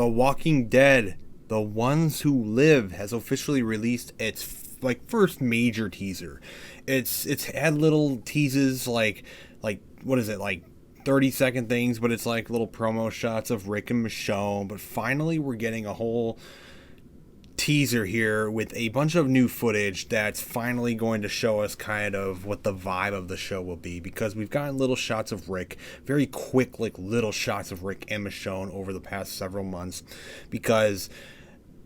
The Walking Dead, The Ones Who Live, has officially released its first major teaser. It's had little teases like what is it, like 30-second things, but it's like little promo shots of Rick and Michonne. But finally we're getting a whole teaser here with a bunch of new footage that's finally going to show us kind of what the vibe of the show will be, because we've gotten little shots of Rick, very quick, like little shots of Rick and Michonne over the past several months, because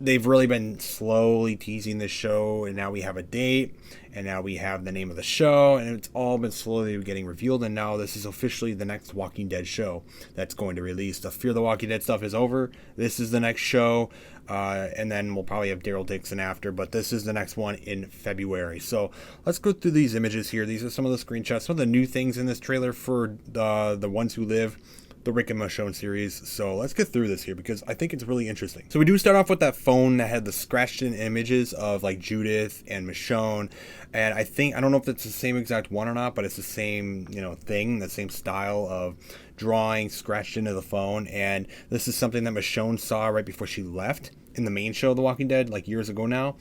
they've really been slowly teasing this show, and now we have a date, and now we have the name of the show, and it's all been slowly getting revealed, and now this is officially the next Walking Dead show that's going to release. The Fear the Walking Dead stuff is over. This is the next show, and then we'll probably have Daryl Dixon after, but this is the next one in February. So let's go through these images here. These are some of the screenshots, some of the new things in this trailer for the Ones Who Live, the Rick and Michonne series. So let's get through this here because I think it's really interesting. So we do start off with that phone that had the scratched in images of like Judith and Michonne, and I don't know if it's the same exact one or not, but it's the same, thing, the same style of drawing scratched into the phone. And this is something that Michonne saw right before she left in the main show of The Walking Dead, like years ago now.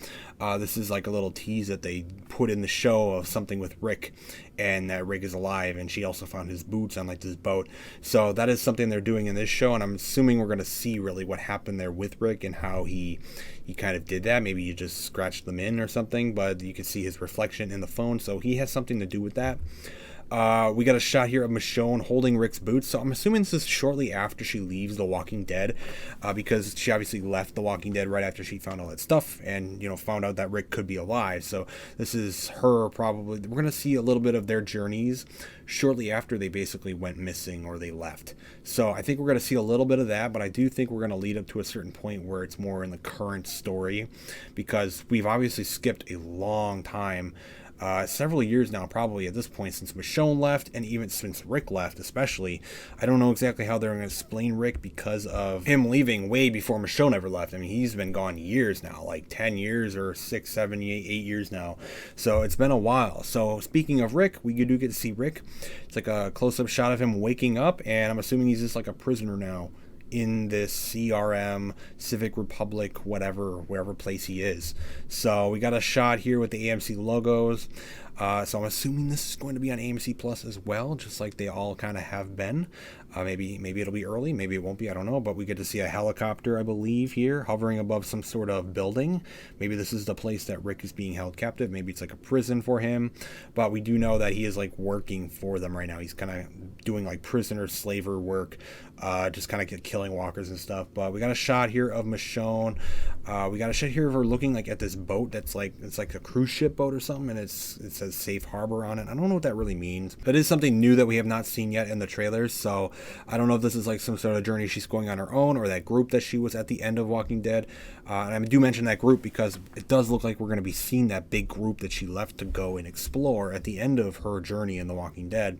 This is like a little tease that they put in the show of something with Rick, and that Rick is alive, and she also found his boots on like this boat. So that is something they're doing in this show, and I'm assuming we're going to see really what happened there with Rick and how he kind of did that. Maybe you just scratched them in or something, but you can see his reflection in the phone, so he has something to do with that. We got a shot here of Michonne holding Rick's boots, so I'm assuming this is shortly after she leaves The Walking Dead, because she obviously left The Walking Dead right after she found all that stuff and, found out that Rick could be alive. So this is her probably. We're going to see a little bit of their journeys shortly after they basically went missing or they left. So I think we're going to see a little bit of that, but I do think we're going to lead up to a certain point where it's more in the current story, because we've obviously skipped a long time, several years now probably at this point, since Michonne left, and even since Rick left especially. I don't know exactly how they're going to explain Rick because of him leaving way before Michonne ever left. I mean, he's been gone years now, like 10 years or 6, 7, 8 years now. So it's been a while. So speaking of Rick, we do get to see Rick. It's like a close-up shot of him waking up, and I'm assuming he's just like a prisoner now in this CRM, Civic Republic, wherever place he is. So we got a shot here with the AMC logos. So I'm assuming this is going to be on AMC Plus as well, just like they all kind of have been. Maybe it'll be early, maybe it won't be, I don't know. But we get to see a helicopter, I believe, here hovering above some sort of building. Maybe this is the place that Rick is being held captive. Maybe it's like a prison for him. But we do know that he is like working for them right now. He's kind of doing like prisoner slaver work, just kind of killing walkers and stuff. But we got a shot here of Michonne. We got a shot here of her looking like at this boat that's like, it's like a cruise ship boat or something, and it says Safe Harbor on it. I don't know what that really means. That is something new that we have not seen yet in the trailers. So I don't know if this is like some sort of journey she's going on her own, or that group that she was at the end of Walking Dead. And I do mention that group because it does look like we're going to be seeing that big group that she left to go and explore at the end of her journey in The Walking Dead.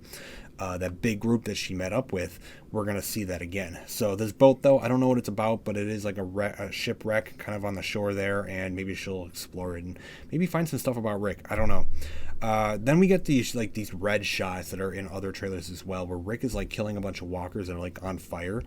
That big group that she met up with, we're going to see that again. So this boat, though, I don't know what it's about, but it is like a shipwreck kind of on the shore there, and maybe she'll explore it and maybe find some stuff about Rick. I don't know. Then we get these red shots that are in other trailers as well, where Rick is like killing a bunch of walkers that are like on fire,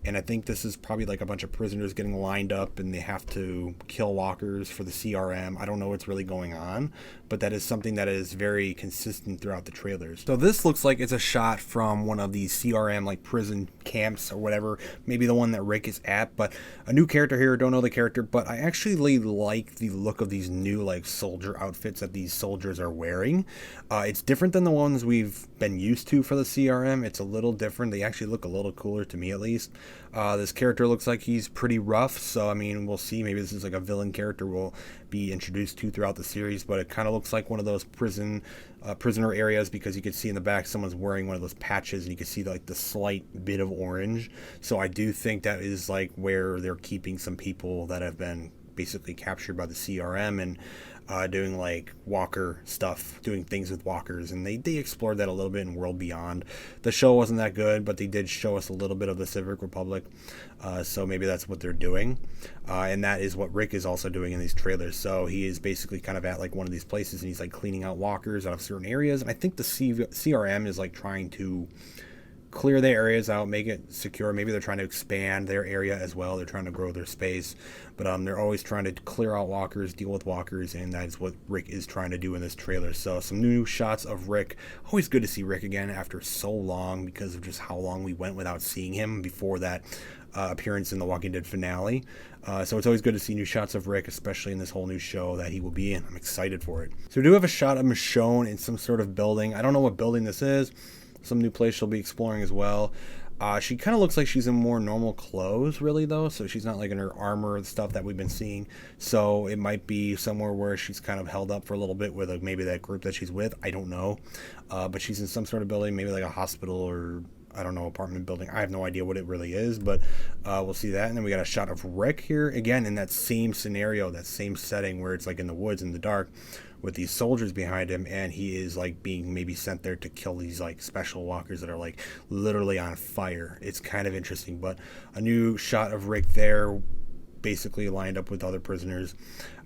and I think this is probably like a bunch of prisoners getting lined up and they have to kill walkers for the CRM. I don't know what's really going on, but that is something that is very consistent throughout the trailers. So this looks like it's a shot from one of these CRM like prison camps or whatever, maybe the one that Rick is at. But a new character here, don't know the character, but I actually like the look of these new like soldier outfits that these soldiers are wearing. It's different than the ones we've been used to for the CRM. It's a little different. They actually look a little cooler to me, at least. This character looks like he's pretty rough, so I mean, we'll see. Maybe this is like a villain character we'll be introduced to throughout the series, but it kind of looks like one of those prisoner areas, because you can see in the back someone's wearing one of those patches, and you can see like the slight bit of orange. So I do think that is like where they're keeping some people that have been basically captured by the CRM and doing like walker stuff, doing things with walkers, and they explored that a little bit in World Beyond. The show wasn't that good, but they did show us a little bit of the Civic Republic, so maybe that's what they're doing, and that is what Rick is also doing in these trailers. So he is basically kind of at like one of these places, and he's like cleaning out walkers out of certain areas, and I think the CRM is like trying to clear their areas out, make it secure. Maybe they're trying to expand their area as well. They're trying to grow their space, but they're always trying to clear out walkers, deal with walkers, and that's what Rick is trying to do in this trailer. So some new shots of Rick. Always good to see Rick again after so long, because of just how long we went without seeing him before that appearance in the Walking Dead finale. So it's always good to see new shots of Rick, especially in this whole new show that he will be in. I'm excited for it. So we do have a shot of Michonne in some sort of building. I don't know what building this is. Some new place she'll be exploring as well. She kind of looks like she's in more normal clothes, really, though. So she's not like in her armor and stuff that we've been seeing. So it might be somewhere where she's kind of held up for a little bit with maybe that group that she's with. I don't know. But she's in some sort of building, maybe like a hospital or, I don't know, apartment building. I have no idea what it really is, but we'll see that. And then we got a shot of Rick here, again, in that same scenario, that same setting where it's like in the woods in the dark, with these soldiers behind him, and he is like being maybe sent there to kill these like special walkers that are like literally on fire. It's kind of interesting, but a new shot of Rick there, basically lined up with other prisoners.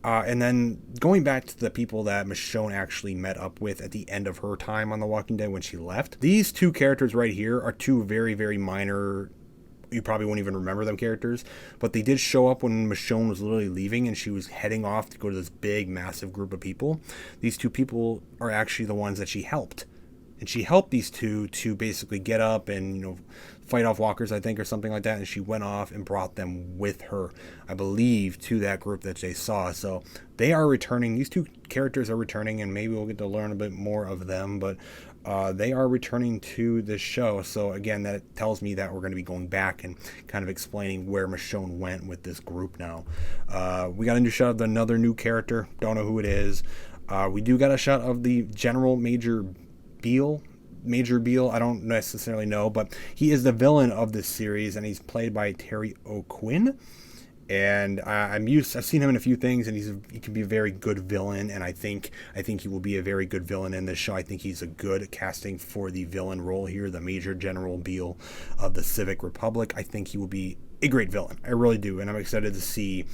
And then going back to the people that Michonne actually met up with at the end of her time on The Walking Dead when she left. These two characters right here are two very, very minor, you probably won't even remember them characters, but they did show up when Michonne was literally leaving and she was heading off to go to this big, massive group of people. These two people are actually the ones that she helped. And she helped these two to basically get up and, fight off walkers, I think, or something like that. And she went off and brought them with her, I believe, to that group that they saw. So they are returning. These two characters are returning, and maybe we'll get to learn a bit more of them. But they are returning to this show. So again, that tells me that we're going to be going back and kind of explaining where Michonne went with this group now. We got a new shot of another new character. Don't know who it is. We do got a shot of the General Major Beale. I don't necessarily know, but he is the villain of this series, and he's played by Terry O'Quinn. And I've seen him in a few things, and he can be a very good villain. And I think he will be a very good villain in this show. I think he's a good casting for the villain role here, the Major General Beale of the Civic Republic. I think he will be a great villain. I really do, and I'm excited to see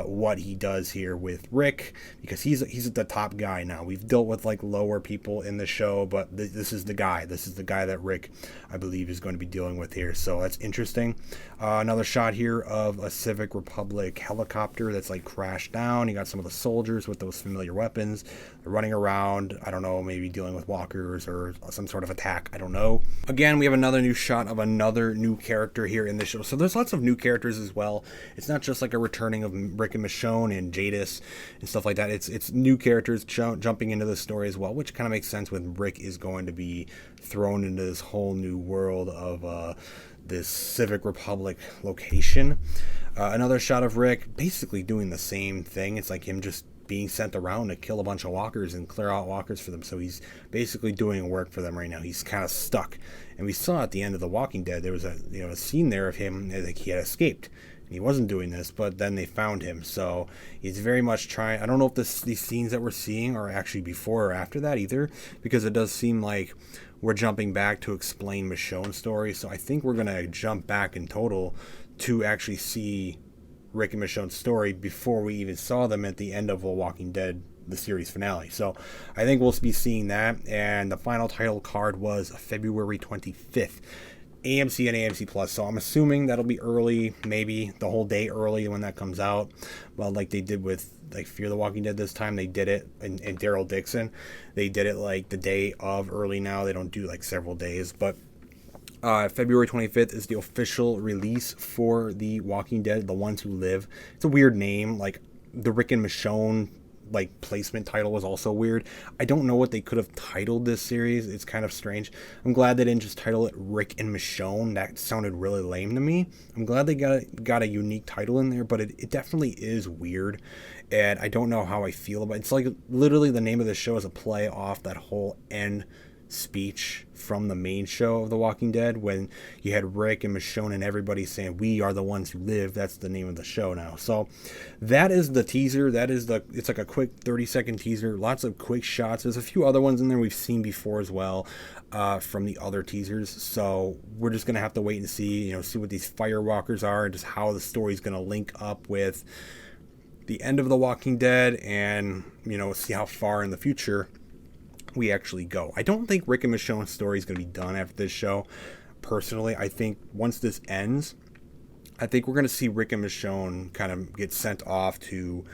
what he does here with Rick, because he's the top guy now. We've dealt with like lower people in the show, but this is the guy. This is the guy that Rick, I believe, is going to be dealing with here. So that's interesting. Another shot here of a Civic Republic helicopter that's like crashed down. You got some of the soldiers with those familiar weapons. They're running around. I don't know, maybe dealing with walkers or some sort of attack. I don't know. Again, we have another new shot of another new character here in the show. So there's lots of new characters as well. It's not just like a returning of Rick and Michonne and Jadis and stuff like that. It's new characters jumping into the story as well, which kind of makes sense when Rick is going to be thrown into this whole new world of this Civic Republic location. Another shot of Rick basically doing the same thing. It's like him just being sent around to kill a bunch of walkers and clear out walkers for them. So he's basically doing work for them right now. He's kind of stuck. And we saw at the end of The Walking Dead, there was a scene there of him, like he had escaped. He wasn't doing this, but then they found him. So he's very much trying. I don't know if these scenes that we're seeing are actually before or after that either, because it does seem like we're jumping back to explain Michonne's story. So I think we're going to jump back in total to actually see Rick and Michonne's story before we even saw them at the end of The Walking Dead, the series finale. So I think we'll be seeing that. And the final title card was February 25th. AMC and AMC Plus, so I'm assuming that'll be early, maybe the whole day early when that comes out. Well, like they did with like Fear the Walking Dead this time, they did it, and Daryl Dixon, they did it like the day of early now. They don't do like several days, but February 25th is the official release for The Walking Dead, The Ones Who Live. It's a weird name, like the Rick and Michonne like placement title was also weird. I don't know what they could have titled this series. It's kind of strange. I'm glad they didn't just title it Rick and Michonne. That sounded really lame to me. I'm glad they got a unique title in there, but it definitely is weird, and I don't know how I feel about it. It's like literally the name of the show is a play off that whole end speech from the main show of The Walking Dead when you had Rick and Michonne and everybody saying we are the ones who live. That's the name of the show now. So that is the teaser. It's like a quick 30-second teaser, lots of quick shots. There's a few other ones in there we've seen before as well from the other teasers. So we're just gonna have to wait and see what these firewalkers are and just how the story's gonna link up with the end of The Walking Dead, and see how far in the future we actually go. I don't think Rick and Michonne's story is going to be done after this show. Personally, I think once this ends, I think we're going to see Rick and Michonne kind of get sent off to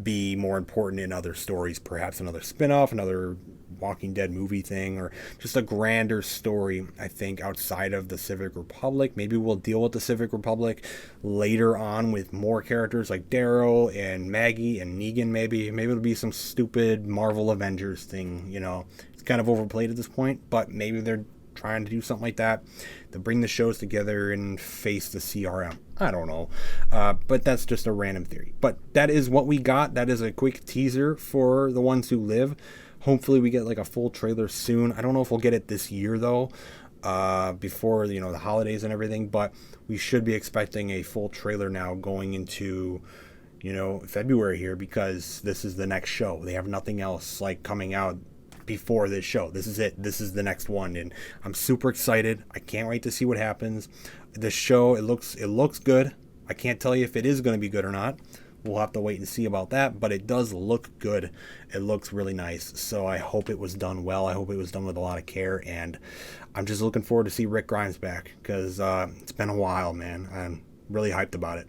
be more important in other stories, perhaps another spin-off, another Walking Dead movie thing, or just a grander story, I think, outside of the Civic Republic. Maybe we'll deal with the Civic Republic later on with more characters like Daryl and Maggie and Negan. Maybe it'll be some stupid Marvel Avengers thing, you know. It's kind of overplayed at this point, but maybe they're trying to do something like that to bring the shows together and face the CRM. I don't know. But that's just a random theory. But that is what we got. That is a quick teaser for The Ones Who Live. Hopefully we get like a full trailer soon. I don't know if we'll get it this year though, before, you know, the holidays and everything, but we should be expecting a full trailer now going into, you know, February here, because this is the next show. They have nothing else like coming out before this show. This is it. This is the next one, and I'm super excited. I can't wait to see what happens. The show, it looks good. I can't tell you if it is going to be good or not. We'll have to wait and see about that, but it does look good. It looks really nice, so I hope it was done well. I hope it was done with a lot of care, and I'm just looking forward to see Rick Grimes back, because it's been a while, man. I'm really hyped about it.